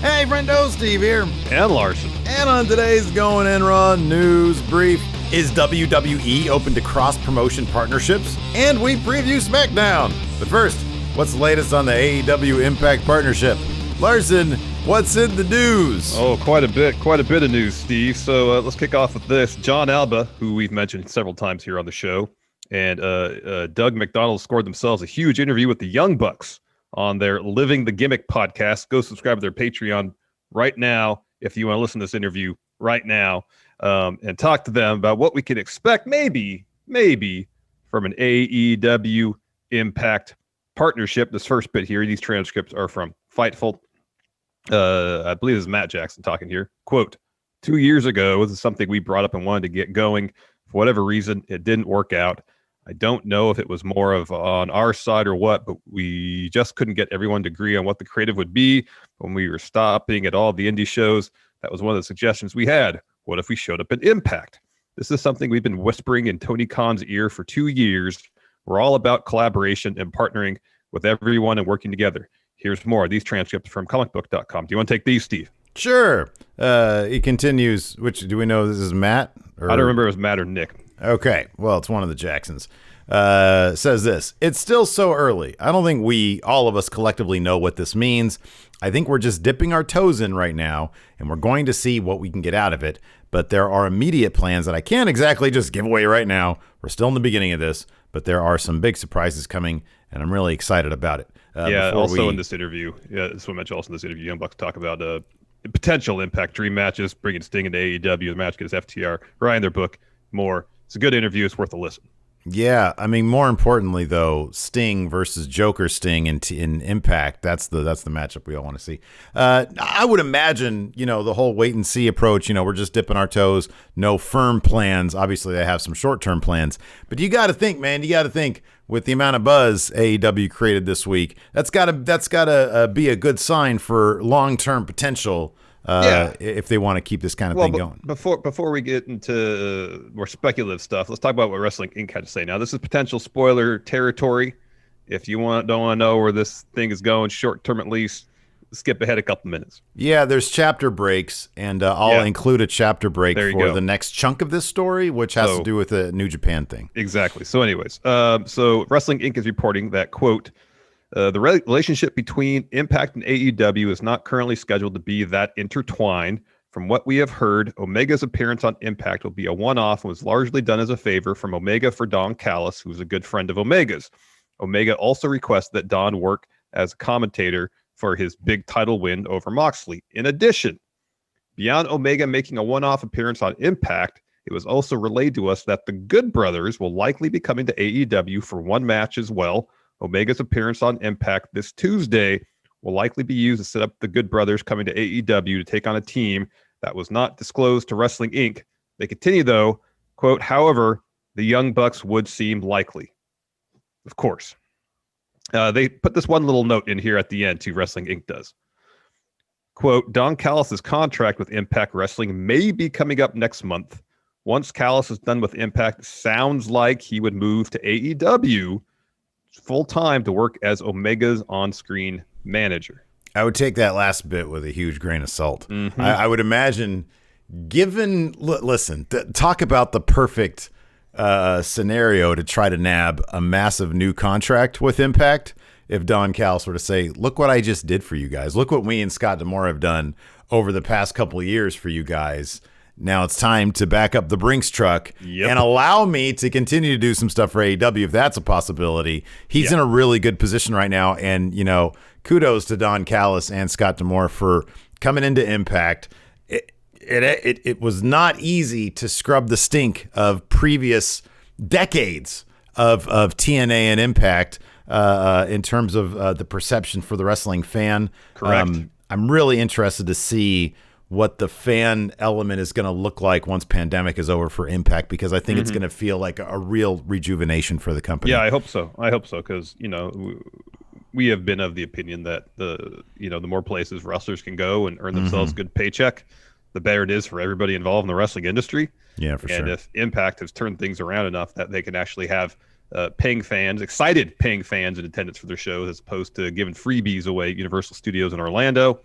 Hey, Friendo, Steve here. And Larson. And on today's Going In Raw news brief, is WWE open to cross-promotion partnerships? And we preview Smackdown. But first, what's the latest on the AEW Impact partnership? Larson, what's in the news? Oh, quite a bit of news, Steve. So let's kick off with this. John Alba, who we've mentioned several times here on the show, and Doug McDonald scored themselves a huge interview with the Young Bucks on their Living the Gimmick podcast. Go subscribe to their Patreon right now if you want to listen to this interview right now, and talk to them about what we can expect maybe from an AEW Impact partnership. This first bit here, these transcripts are from Fightful. I believe this is Matt Jackson talking here. Quote, 2 years ago, this is something we brought up and wanted to get going. For whatever reason, it didn't work out. I don't know if it was more of on our side or what, but we just couldn't get everyone to agree on what the creative would be. When we were stopping at all the indie shows, that was one of the suggestions we had. What if we showed up at Impact? This is something we've been whispering in Tony Khan's ear for 2 years. We're all about collaboration and partnering with everyone and working together. Here's more. These transcripts from comicbook.com. Do you want to take these, Steve? Sure. He continues. Which do we know this is Matt? I don't remember if it was Matt or Nick. Okay. Well, it's one of the Jacksons. Says this. It's still so early. I don't think all of us collectively know what this means. I think we're just dipping our toes in right now, and we're going to see what we can get out of it. But there are immediate plans that I can't exactly just give away right now. We're still in the beginning of this, but there are some big surprises coming, and I'm really excited about it. In this interview, this one mentioned also in this interview, Young Bucks talk about potential Impact Dream matches, bringing Sting into AEW, the match against FTR, right in their book, more. It's a good interview. It's worth a listen. Yeah, I mean, more importantly, though, Sting versus Joker Sting in Impact, that's the matchup we all want to see. I would imagine, the whole wait and see approach, we're just dipping our toes, no firm plans. Obviously, they have some short-term plans. But you got to think, man, with the amount of buzz AEW created this week, that's got to be a good sign for long-term potential. If they want to keep this kind of thing going. Before we get into more speculative stuff, let's talk about what Wrestling Inc. had to say. Now, this is potential spoiler territory. If you don't want to know where this thing is going, short term at least, skip ahead a couple minutes. Yeah, there's chapter breaks, and I'll include a chapter break for the next chunk of this story, which has to do with the New Japan thing. Exactly. So anyways, so Wrestling Inc. is reporting that, quote, the relationship between Impact and AEW is not currently scheduled to be that intertwined. From what we have heard, Omega's appearance on Impact will be a one-off and was largely done as a favor from Omega for Don Callis, who's a good friend of Omega's. Omega also requested that Don work as a commentator for his big title win over Moxley. In addition, beyond Omega making a one-off appearance on Impact, it was also relayed to us that the Good Brothers will likely be coming to AEW for one match as well. Omega's appearance on Impact this Tuesday will likely be used to set up the Good Brothers coming to AEW to take on a team that was not disclosed to Wrestling Inc. They continue, though, quote, however, the Young Bucks would seem likely. Of course. They put this one little note in here at the end, too, Wrestling Inc. does. Quote, Don Callis' contract with Impact Wrestling may be coming up next month. Once Callis is done with Impact, sounds like he would move to AEW full-time to work as Omega's on-screen manager. I would take that last bit with a huge grain of salt. Mm-hmm. I would imagine, talk about the perfect scenario to try to nab a massive new contract with Impact. If Don Callis were to say, look what I just did for you guys. Look what me and Scott D'Amore have done over the past couple of years for you guys. Now it's time to back up the Brinks truck and allow me to continue to do some stuff for AEW if that's a possibility. He's in a really good position right now. And, kudos to Don Callis and Scott D'Amore for coming into Impact. It was not easy to scrub the stink of previous decades of TNA and Impact in terms of the perception for the wrestling fan. Correct. I'm really interested to see what the fan element is going to look like once pandemic is over for Impact, because I think it's going to feel like a real rejuvenation for the company. Yeah, I hope so. Because, we have been of the opinion that the more places wrestlers can go and earn themselves a good paycheck, the better it is for everybody involved in the wrestling industry. Yeah, for sure. And if Impact has turned things around enough that they can actually have excited paying fans in attendance for their shows, as opposed to giving freebies away at Universal Studios in Orlando,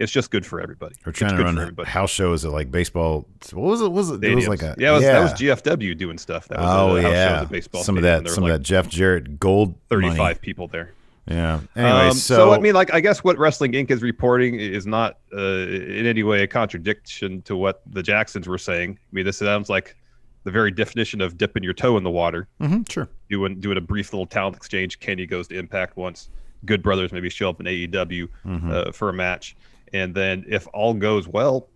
It's just good for everybody. We're trying to run house shows at like baseball. What was it? It was like that was GFW doing stuff. That was house shows at baseball. Some of that Jeff Jarrett Gold 35 money. people there. Yeah. Anyway, so I mean, like, I guess what Wrestling Inc. is reporting is not in any way a contradiction to what the Jacksons were saying. I mean, this sounds like the very definition of dipping your toe in the water. Mm-hmm, sure. Doing a brief little talent exchange. Kenny goes to Impact once. Good Brothers maybe show up in AEW for a match. And then if all goes well,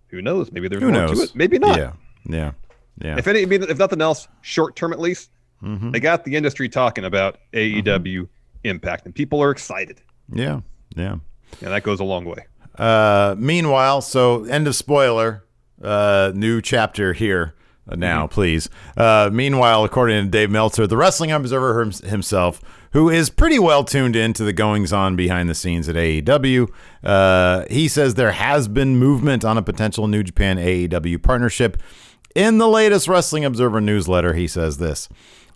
who knows? Maybe there's more to it. Maybe not. Yeah. If nothing else, short term at least, they got the industry talking about AEW Impact, and people are excited. Yeah. And that goes a long way. Meanwhile, so end of spoiler, new chapter here now, please. Meanwhile, according to Dave Meltzer, the Wrestling Observer himself, who is pretty well tuned into the goings-on behind the scenes at AEW, he says there has been movement on a potential New Japan AEW partnership. In the latest Wrestling Observer newsletter, he says this: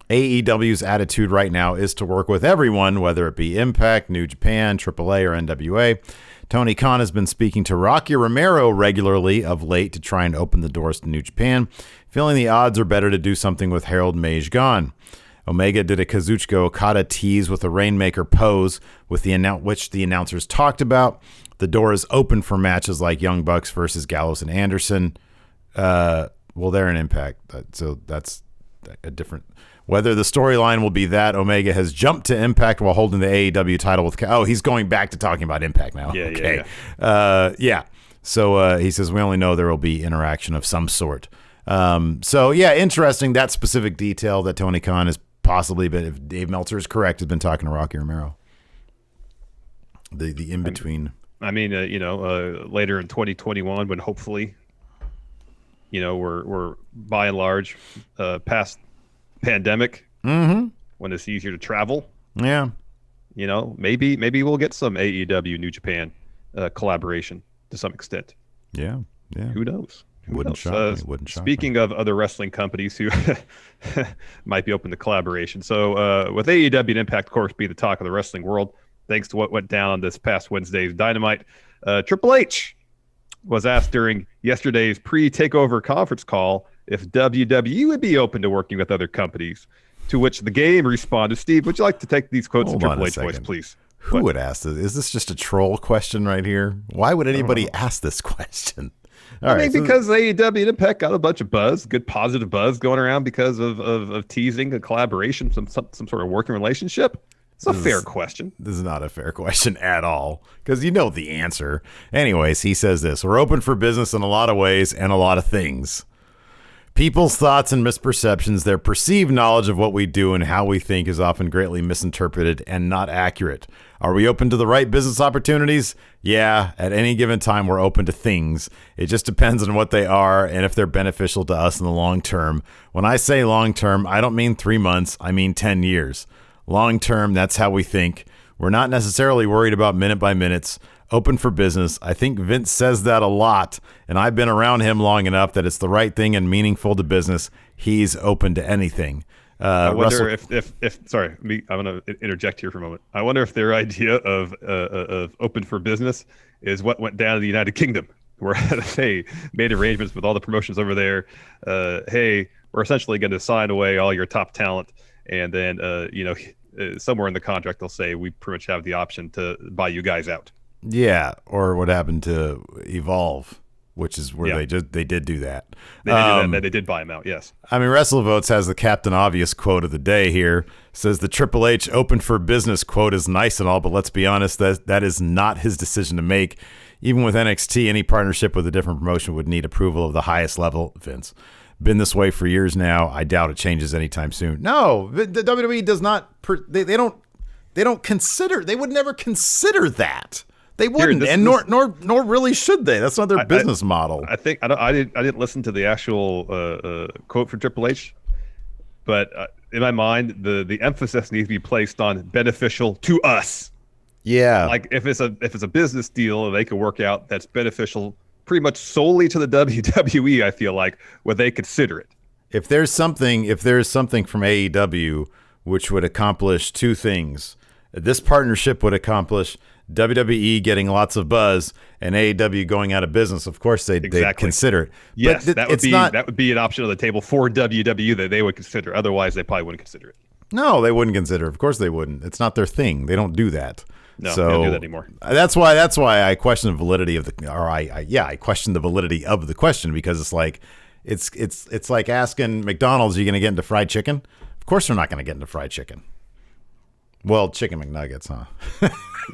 AEW's attitude right now is to work with everyone, whether it be Impact, New Japan, AAA, or NWA. Tony Khan has been speaking to Rocky Romero regularly of late to try and open the doors to New Japan, feeling the odds are better to do something with Harold Mage gone. Omega did a Kazuchika Okada tease with a Rainmaker pose, which the announcers talked about. The door is open for matches like Young Bucks versus Gallows and Anderson. Well, they're an Impact, so that's a different... Whether the storyline will be that Omega has jumped to Impact while holding the AEW title with... he's going back to talking about Impact now. Yeah. So he says, we only know there will be interaction of some sort. Interesting, that specific detail that Tony Khan is possibly, but if Dave Meltzer is correct, has been talking to Rocky Romero. The in-between. Later in 2021, when hopefully, we're by and large past pandemic, when it's easier to travel. Yeah. Maybe we'll get some AEW New Japan collaboration to some extent. Yeah. Who knows? Wouldn't shock me. Speaking of other wrestling companies who might be open to collaboration. So with AEW and Impact, of course, be the talk of the wrestling world, thanks to what went down on this past Wednesday's Dynamite. Triple H was asked during yesterday's pre-takeover conference call if WWE would be open to working with other companies, to which the game responded. Steve, would you like to take these quotes in Triple H voice, please? Who would ask this? Is this just a troll question right here? Why would anybody ask this question? Because AEW and Impact got a bunch of buzz, good positive buzz going around because of teasing a collaboration, some sort of working relationship. It's a fair question. This is not a fair question at all, because you know the answer. Anyways, he says this: we're open for business in a lot of ways and a lot of things. People's thoughts and misperceptions, their perceived knowledge of what we do and how we think is often greatly misinterpreted and not accurate. Are we open to the right business opportunities? Yeah, at any given time, we're open to things. It just depends on what they are and if they're beneficial to us in the long term. When I say long term, I don't mean 3 months, I mean 10 years. Long term, that's how we think. We're not necessarily worried about minute by minutes. Open for business. I think Vince says that a lot, and I've been around him long enough that it's the right thing and meaningful to business. He's open to anything. I wonder if sorry, I'm going to interject here for a moment. I wonder if their idea of open for business is what went down in the United Kingdom, where they made arrangements with all the promotions over there. Hey, we're essentially going to sign away all your top talent, and then somewhere in the contract they'll say we pretty much have the option to buy you guys out. Yeah, or what happened to Evolve, which is where they did do that. They did do that. They did buy him out, yes. I mean, WrestleVotes has the Captain Obvious quote of the day here. Says the Triple H open for business quote is nice and all, but let's be honest, that is not his decision to make. Even with NXT, any partnership with a different promotion would need approval of the highest level. Vince. Been this way for years now. I doubt it changes anytime soon. No, the WWE does not. They don't consider. They would never consider that. They wouldn't, nor really should they. That's not their business model. I think I didn't listen to the actual quote from Triple H, but in my mind, the emphasis needs to be placed on beneficial to us. Yeah, like if it's a business deal they could work out that's beneficial pretty much solely to the WWE. I feel like would they consider it? If there's something from AEW which would accomplish two things, this partnership would accomplish. WWE getting lots of buzz and AEW going out of business, of course they'd consider it. Yes, but that would be an option on the table for WWE that they would consider. Otherwise, they probably wouldn't consider it. No, they wouldn't consider it. Of course they wouldn't. It's not their thing. They don't do that. No, so they don't do that anymore. That's why I question the validity of I question the validity of the question, because it's like it's like asking McDonald's, are you going to get into fried chicken? Of course they're not going to get into fried chicken. Well, chicken McNuggets, huh?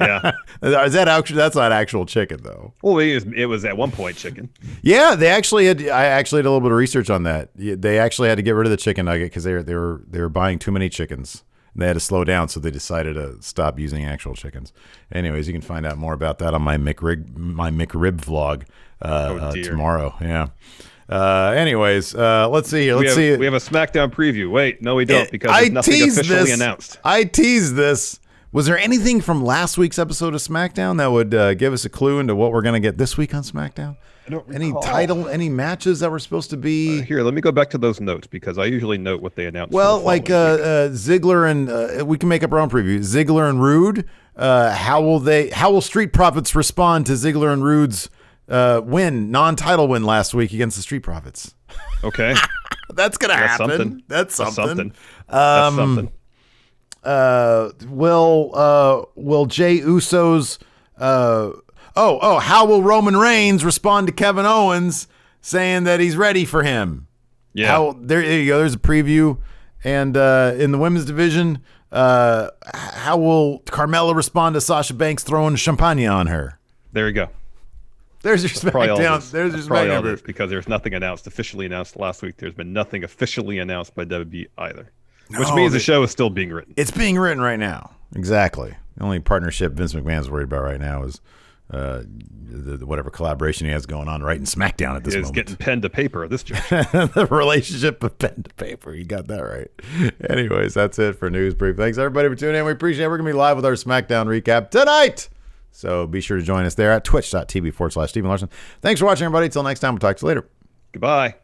Yeah. Is that actually? That's not actual chicken, though. Well, it was at one point chicken. Yeah, they actually had. I actually had a little bit of research on that. They actually had to get rid of the chicken nugget because they were buying too many chickens. And they had to slow down, so they decided to stop using actual chickens. Anyways, you can find out more about that on my McRib vlog tomorrow. Yeah. Anyways, let's see here. We have a Smackdown preview. Wait, no, we don't, because there's nothing officially announced. I teased this. Was there anything from last week's episode of SmackDown that would give us a clue into what we're going to get this week on SmackDown? I don't recall. Any matches that were supposed to be? Here, let me go back to those notes, because I usually note what they announced. Well, like Ziggler and we can make up our own preview. Ziggler and Rude. How will Street Profits respond to Ziggler and Rude's non-title win last week against the Street Profits? Okay. That's gonna happen. Something. That's something. That's something. Will Jey Uso's how will Roman Reigns respond to Kevin Owens saying that he's ready for him? Yeah. There you go. There's a preview. And in the women's division, how will Carmella respond to Sasha Banks throwing champagne on her? There you go. There's your SmackDown. There's your SmackDown. Because there's nothing officially announced last week. There's been nothing officially announced by WWE either. Which means the show is still being written. It's being written right now. Exactly. The only partnership Vince McMahon's worried about right now is whatever collaboration he has going on writing SmackDown at this moment. He's getting pen to paper at this juncture. The relationship of pen to paper. You got that right. Anyways, that's it for News Brief. Thanks, everybody, for tuning in. We appreciate it. We're going to be live with our SmackDown recap tonight. So be sure to join us there at twitch.tv/Steven Larson. Thanks for watching, everybody. Till next time, we'll talk to you later. Goodbye.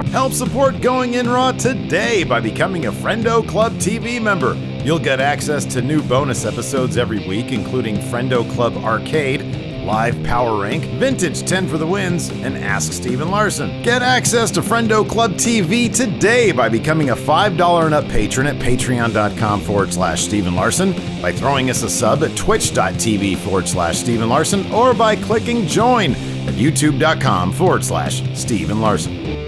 Help support Going In Raw today by becoming a Friendo Club TV member. You'll get access to new bonus episodes every week, including Friendo Club Arcade, Live Power Rank, Vintage 10 for the Wins, and Ask Steven Larson. Get access to Friendo Club TV today by becoming a $5 and up patron at patreon.com/Steven Larson, by throwing us a sub at twitch.tv/Steven Larson, or by clicking join at youtube.com/Steven Larson.